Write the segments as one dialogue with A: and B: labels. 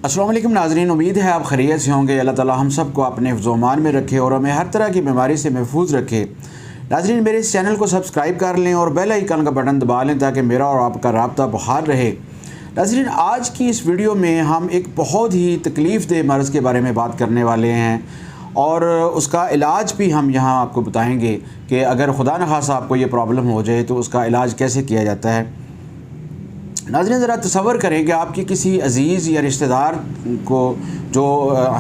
A: अस्सलाम वालेकुम नाज़रीन, उम्मीद है आप खैरियत से होंगे। अल्लाह ताला हम सब को अपने हिफ्ज़-ओ-अमान में रखे और हमें हर तरह की बीमारी से महफूज रखे। नाज़रीन, मेरे इस चैनल को सब्सक्राइब कर लें और बेल आइकन का बटन दबा लें ताकि मेरा और आपका राब्ता बहाल रहे। नाज़रीन, आज की इस वीडियो में हम एक बहुत ही तकलीफ़ दे मर्ज़ के बारे में बात करने वाले हैं और उसका इलाज भी हम यहाँ आपको बताएँगे कि अगर खुदा न खास्ता आपको ये प्रॉब्लम हो जाए तो उसका इलाज कैसे किया जाता है। नाज़रीन, ज़रा तसव्वुर करें कि आपके किसी अज़ीज़ या रिश्तेदार को जो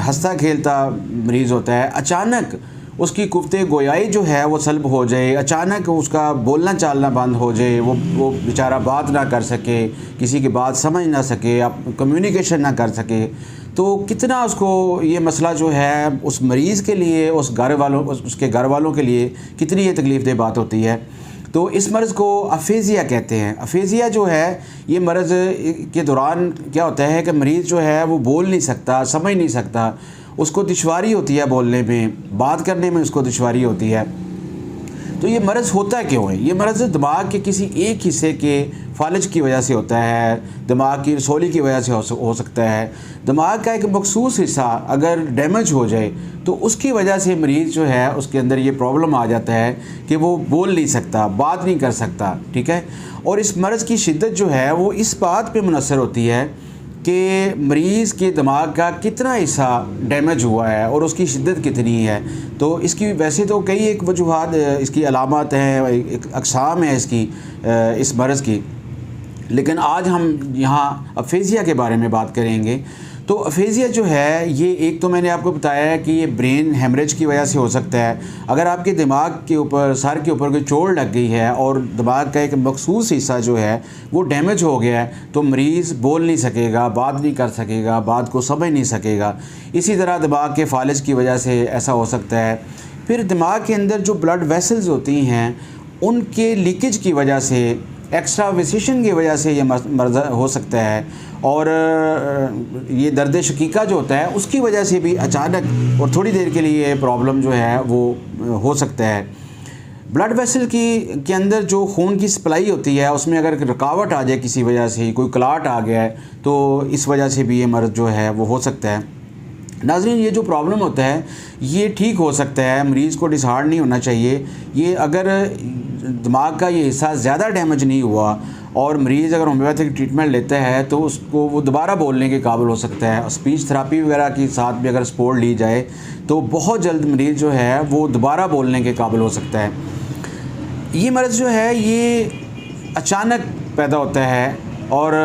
A: हंसता खेलता मरीज़ होता है, अचानक उसकी कुफ्ते गोयाई जो है वो सल्ब हो जाए, अचानक उसका बोलना चालना बंद हो जाए, वो बेचारा बात ना कर सके, किसी की बात समझ ना सके, आप कम्युनिकेशन ना कर सके, तो कितना उसको ये मसला जो है उस मरीज़ के लिए, उसके घर वालों के लिए कितनी ये तकलीफ़ दह बात होती है। तो इस मर्ज़ को अफेज़िया कहते हैं। अफेज़िया जो है ये मर्ज़ के दौरान क्या होता है कि मरीज़ जो है वो बोल नहीं सकता, समझ नहीं सकता, उसको दुश्वारी होती है बोलने में, बात करने में उसको दुश्वारी होती है। तो ये मर्ज़ होता क्यों है? ये मर्ज़ दिमाग के किसी एक हिस्से के फालज की वजह से होता है, दिमाग की रसौली की वजह से हो सकता है। दिमाग का एक मखसूस हिस्सा अगर डैमेज हो जाए तो उसकी वजह से मरीज़ जो है उसके अंदर ये प्रॉब्लम आ जाता है कि वो बोल नहीं सकता, बात नहीं कर सकता, ठीक है। और इस मर्ज़ की शिद्दत जो है वो इस बात पे मुनसर होती है कि मरीज़ के दिमाग का कितना हिस्सा डैमेज हुआ है और उसकी शिद्दत कितनी है। तो इसकी वैसे तो कई एक वजूहात, इसकी अलामत हैं, एक अक़साम है इसकी, इस मर्ज़ की, लेकिन आज हम यहाँ अफेज़िया के बारे में बात करेंगे। तो अफेज़िया जो है ये एक तो मैंने आपको बताया है कि ये ब्रेन हेमरेज की वजह से हो सकता है। अगर आपके दिमाग के ऊपर, सर के ऊपर कोई चोट लग गई है और दिमाग का एक मखसूस हिस्सा जो है वो डैमेज हो गया है तो मरीज़ बोल नहीं सकेगा, बात नहीं कर सकेगा, बात को समझ नहीं सकेगा। इसी तरह दिमाग के फालिज की वजह से ऐसा हो सकता है। फिर दिमाग के अंदर जो ब्लड वेसल्स होती हैं उनके लीकेज की वजह से, एक्स्ट्रावेसेशन की वजह से ये मर्ज़ हो सकता है। और ये दर्द शकीका जो होता है उसकी वजह से भी अचानक और थोड़ी देर के लिए प्रॉब्लम जो है वो हो सकता है। ब्लड वेसल के अंदर जो खून की सप्लाई होती है उसमें अगर रुकावट आ जाए किसी वजह से, कोई क्लाट आ गया है, तो इस वजह से भी ये मर्ज़ जो है वो हो सकता है। नाज़रीन, ये जो प्रॉब्लम होता है ये ठीक हो सकता है, मरीज़ को डिसहार्ट नहीं होना चाहिए। ये अगर दिमाग का ये हिस्सा ज़्यादा डैमेज नहीं हुआ और मरीज़ अगर होम्योपैथिक ट्रीटमेंट लेता है तो उसको वो दोबारा बोलने के काबिल हो सकता है। स्पीच थेरापी वगैरह के साथ भी अगर सपोर्ट ली जाए तो बहुत जल्द मरीज़ जो है वो दोबारा बोलने के काबिल हो सकता है। ये मर्ज़ जो है ये अचानक पैदा होता है और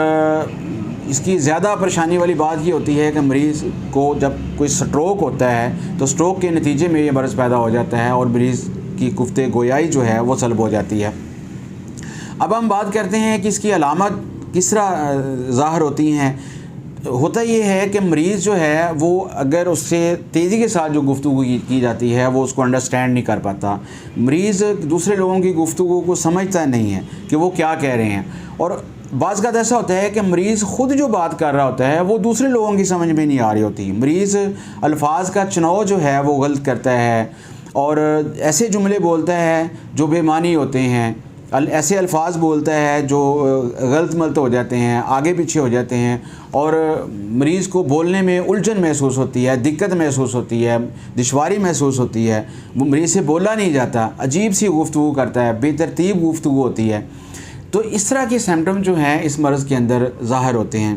A: इसकी ज़्यादा परेशानी वाली बात ये होती है कि मरीज़ को जब कोई स्ट्रोक होता है तो स्ट्रोक के नतीजे में ये मर्ज़ पैदा हो जाता है और मरीज़ की कुफ्ते गोयाई जो है वो सल्ब हो जाती है। अब हम बात करते हैं कि इसकी अलामत किस तरह ज़ाहिर होती हैं। होता ये है कि मरीज़ जो है वो अगर उससे तेज़ी के साथ जो गुफ्तगू की जाती है वो उसको अंडरस्टैंड नहीं कर पाता। मरीज़ दूसरे लोगों की गुफ्तगू को समझता नहीं है कि वो क्या कह रहे हैं। और बाज़ का ऐसा होता है कि मरीज़ ख़ुद जो बात कर रहा होता है वो दूसरे लोगों की समझ में नहीं आ रही होती। मरीज़ अल्फाज का चुनाव जो है वो गलत करता है और ऐसे जुमले बोलता है जो बेमानी होते हैं, ऐसे अल्फाज बोलता है जो गलत मलत हो जाते हैं, आगे पीछे हो जाते हैं और मरीज़ को बोलने में उलझन महसूस होती है, दिक्कत महसूस होती है, दुश्वारी महसूस होती है। वो मरीज़ से बोला नहीं जाता, अजीब सी गुफ्तगू करता है, बेतरतीब गुफ्तगू होती है। तो इस तरह के सिम्पटम जो हैं इस मर्ज़ के अंदर ज़ाहिर होते हैं।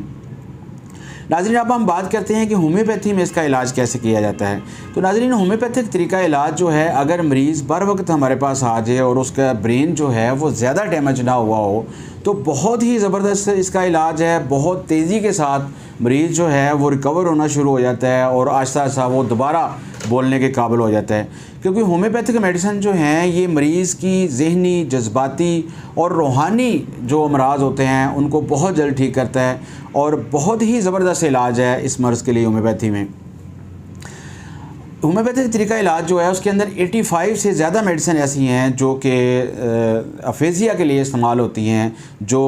A: नाज़रीन, अब हम बात करते हैं कि होम्योपैथी में इसका इलाज कैसे किया जाता है। तो नाज़रीन, होम्योपैथिक तरीका इलाज जो है, अगर मरीज़ बर वक्त हमारे पास आ जाए और उसका ब्रेन जो है वो ज़्यादा डैमेज ना हुआ हो तो बहुत ही ज़बरदस्त इसका इलाज है। बहुत तेज़ी के साथ मरीज़ जो है वो रिकवर होना शुरू हो जाता है और आहिस्ता आहिस्ता वो दोबारा बोलने के काबिल हो जाता है। क्योंकि होम्योपैथिक मेडिसिन जो हैं ये मरीज़ की ज़हनी, जज्बाती और रूहानी जो अमराज़ होते हैं उनको बहुत जल्द ठीक करता है और बहुत ही ज़बरदस्त इलाज है इस मर्ज़ के लिए होम्योपैथी में। होम्योपैथिक तरीका इलाज जो है उसके अंदर 85 से ज़्यादा मेडिसिन ऐसी हैं जो कि अफेज़िया के लिए इस्तेमाल होती हैं। जो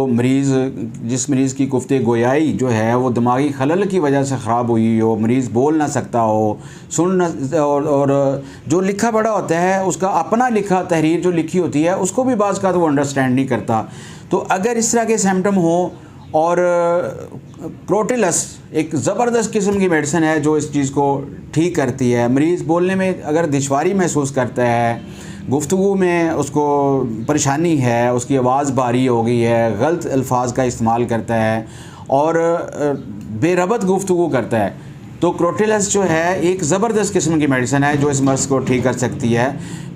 A: जिस मरीज़ की कुफ्ते गोयाई जो है वो दिमागी खलल की वजह से ख़राब हुई हो, मरीज़ बोल ना सकता हो, सुन न और जो लिखा पढ़ा होता है उसका अपना लिखा तहरीर जो लिखी होती है उसको भी बाज़ का तो वो अंडरस्टैंड नहीं करता। तो अगर इस तरह के सिम्पटम हो और क्रोटिलस एक ज़बरदस्त किस्म की मेडिसिन है जो इस चीज़ को ठीक करती है। मरीज़ बोलने में अगर दुश्वारी महसूस करता है, गुफ्तगू में उसको परेशानी है, उसकी आवाज़ भारी हो गई है, गलत अल्फाज का इस्तेमाल करता है और बेरबत गुफ्तगू करता है, तो क्रोटिलस जो है एक ज़बरदस्त किस्म की मेडिसिन है जो इस मर्ज़ को ठीक कर सकती है।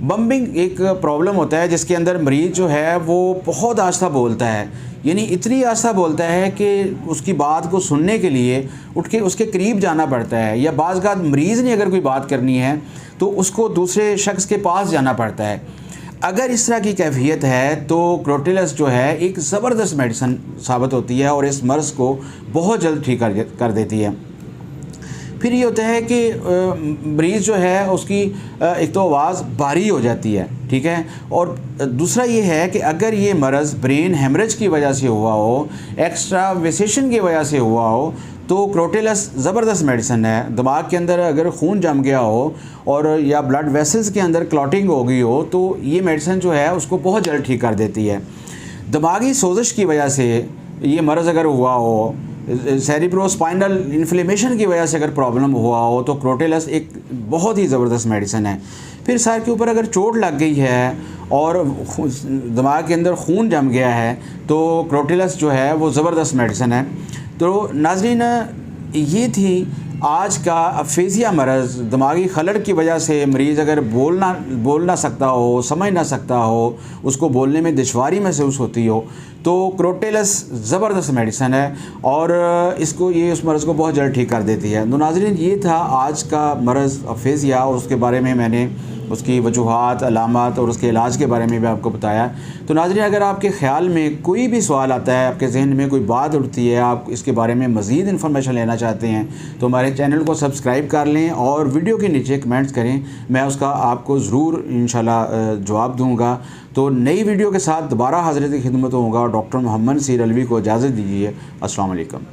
A: बम्बिंग एक प्रॉब्लम होता है जिसके अंदर मरीज़ जो है वो बहुत आहिस्ता बोलता है, यानी इतनी आहिस्ता बोलता है कि उसकी बात को सुनने के लिए उठ के उसके करीब जाना पड़ता है, या बाज़ बात मरीज़ ने अगर कोई बात करनी है तो उसको दूसरे शख्स के पास जाना पड़ता है। अगर इस तरह की कैफियत है तो क्रोटिलस जो है एक ज़बरदस्त मेडिसिन साबित होती है और इस मर्ज़ को बहुत जल्द ठीक कर देती है। फिर ये होता है कि मरीज़ जो है उसकी एक तो आवाज़ भारी हो जाती है, ठीक है, और दूसरा ये है कि अगर ये मर्ज़ ब्रेन हेमरेज की वजह से हुआ हो, एक्स्ट्रावेसेशन की वजह से हुआ हो, तो क्रोटिलस ज़बरदस्त मेडिसिन है। दिमाग के अंदर अगर खून जम गया हो और या ब्लड वेसल्स के अंदर क्लॉटिंग हो गई हो तो ये मेडिसिन जो है उसको बहुत जल्द ठीक कर देती है। दिमागी सोजिश की वजह से ये मर्ज़ अगर हुआ हो, सेरिब्रोस्पाइनल इन्फ्लेमेशन की वजह से अगर प्रॉब्लम हुआ हो, तो क्रोटिलस एक बहुत ही ज़बरदस्त मेडिसिन है। फिर सर के ऊपर अगर चोट लग गई है और दिमाग के अंदर खून जम गया है तो क्रोटिलस जो है वो ज़बरदस्त मेडिसिन है। तो नाज़रीन, ये थी आज का अफेज़िया मर्ज़। दिमागी खलल की वजह से मरीज़ अगर बोल ना सकता हो, समझ ना सकता हो, उसको बोलने में दुश्वारी महसूस होती हो, तो क्रोटिलस ज़बरदस्त मेडिसिन है और इसको ये उस मर्ज़ को बहुत जल्द ठीक कर देती है। तो नाज़रीन, ये था आज का मर्ज़ अफेज़िया और उसके बारे में मैंने उसकी वजूहात, अलामत और उसके इलाज के बारे में भी आपको बताया। तो नाज़रीन, अगर आपके ख़्याल में कोई भी सवाल आता है, आपके जहन में कोई बात उठती है, आप इसके बारे में मज़ीद इन्फॉर्मेशन लेना चाहते हैं, तो हमारे चैनल को सब्सक्राइब कर लें और वीडियो के नीचे कमेंट्स करें, मैं उसका आपको ज़रूर इंशाल्लाह जवाब दूँगा। तो नई वीडियो के साथ दोबारा हाज़िर की खिदमत होगा। डॉक्टर मोहम्मद सीर अलवी को इजाज़त दीजिए। अस्सलाम वालेकुम।